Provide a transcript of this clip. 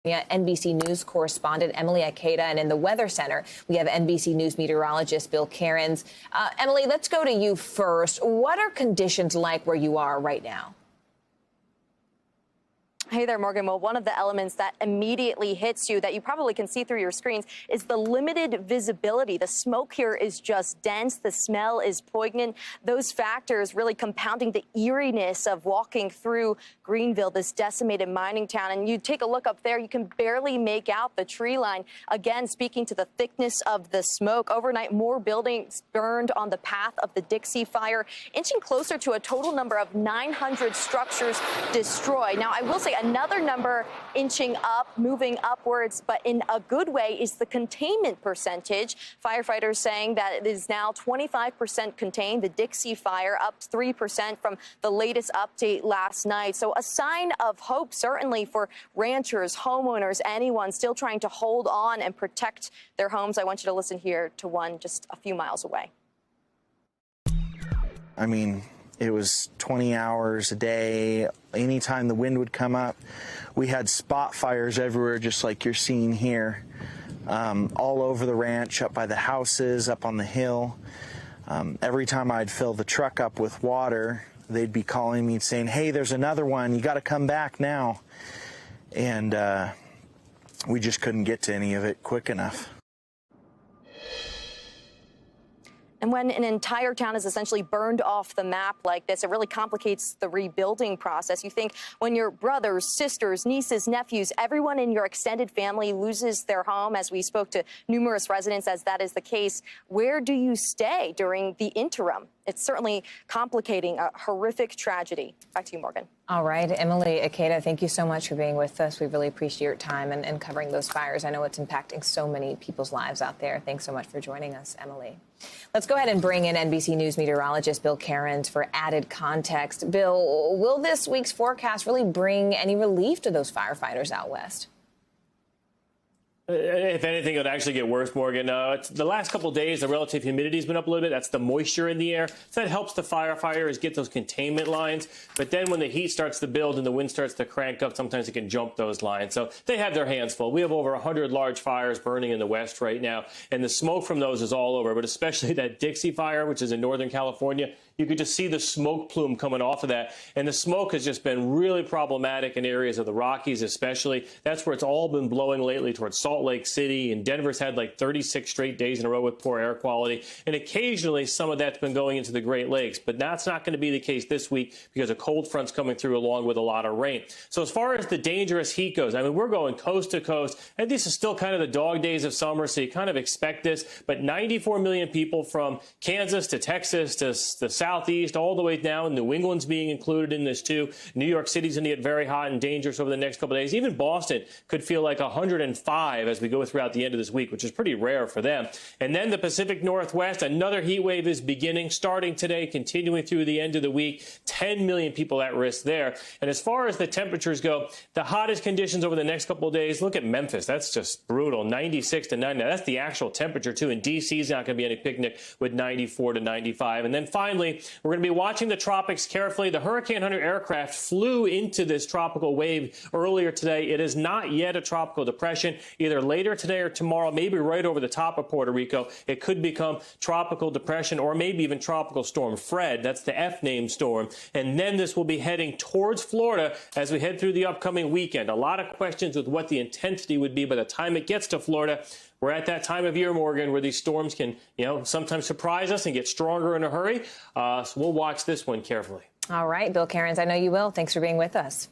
NBC News correspondent Emilie Ikeda, and in the Weather Center, we have NBC News meteorologist Bill Karins. Emilie, let's go to you first. What are conditions like where you are right now? Hey there, Morgan. Well, one of the elements that immediately hits you that you probably can see through your screens is the limited visibility. The smoke here is just dense. The smell is poignant. Those factors really compounding the eeriness of walking through Greenville, this decimated mining town. And you take a look up there, you can barely make out the tree line. Again, speaking to the thickness of the smoke. Overnight, more buildings burned on the path of the Dixie Fire, inching closer to a total number of 900 structures destroyed. Now, I will say, another number inching up, moving upwards, but in a good way, is the containment percentage. Firefighters saying that it is now 25% contained. The Dixie Fire up 3% from the latest update last night. So a sign of hope, certainly, for ranchers, homeowners, anyone still trying to hold on and protect their homes. I want you to listen here to one just a few miles away. I mean, it was 20 hours a day. Anytime the wind would come up, we had spot fires everywhere, just like you're seeing here, all over the ranch, up by the houses, up on the hill. Every time I'd fill the truck up with water, they'd be calling me and saying, "Hey, there's another one. You got to come back now." And we just couldn't get to any of it quick enough. And when an entire town is essentially burned off the map like this, it really complicates the rebuilding process. You think when your brothers, sisters, nieces, nephews, everyone in your extended family loses their home, as we spoke to numerous residents as that is the case, where do you stay during the interim? It's certainly complicating a horrific tragedy. Back to you, Morgan. All right, Emilie Ikeda, thank you so much for being with us. We really appreciate your time and covering those fires. I know it's impacting so many people's lives out there. Thanks so much for joining us, Emilie. Let's go ahead and bring in NBC News meteorologist Bill Karins for added context. Bill, will this week's forecast really bring any relief to those firefighters out west? If anything, it would actually get worse, Morgan. The last couple of days, the relative humidity has been up a little bit. That's the moisture in the air. So that helps the firefighters get those containment lines. But then when the heat starts to build and the wind starts to crank up, sometimes it can jump those lines. So they have their hands full. We have over 100 large fires burning in the west right now. And the smoke from those is all over, but especially that Dixie Fire, which is in Northern California. You could just see the smoke plume coming off of that. And the smoke has just been really problematic in areas of the Rockies, especially. That's where it's all been blowing lately towards Salt Lake City. And Denver's had like 36 straight days in a row with poor air quality. And occasionally some of that's been going into the Great Lakes. But that's not going to be the case this week because a cold front's coming through along with a lot of rain. So as far as the dangerous heat goes, I mean, we're going coast to coast. And this is still kind of the dog days of summer, so you kind of expect this. But 94 million people from Kansas to Texas to the Southeast, all the way down. New England's being included in this too. New York City's going to get very hot and dangerous over the next couple of days. Even Boston could feel like 105 as we go throughout the end of this week, which is pretty rare for them. And then the Pacific Northwest, another heat wave is beginning, starting today, continuing through the end of the week. 10 million people at risk there. And as far as the temperatures go, the hottest conditions over the next couple of days, look at Memphis. That's just brutal. 96 to 90. That's the actual temperature too. And DC's not going to be any picnic with 94 to 95. And then finally, we're going to be watching the tropics carefully. The Hurricane Hunter aircraft flew into this tropical wave earlier today. It is not yet a tropical depression. Either later today or tomorrow, maybe right over the top of Puerto Rico, it could become tropical depression or maybe even tropical storm Fred. That's the F-named storm. And then this will be heading towards Florida as we head through the upcoming weekend. A lot of questions with what the intensity would be by the time it gets to Florida. We're at that time of year, Morgan, where these storms can, sometimes surprise us and get stronger in a hurry. So we'll watch this one carefully. All right, Bill Karins, I know you will. Thanks for being with us.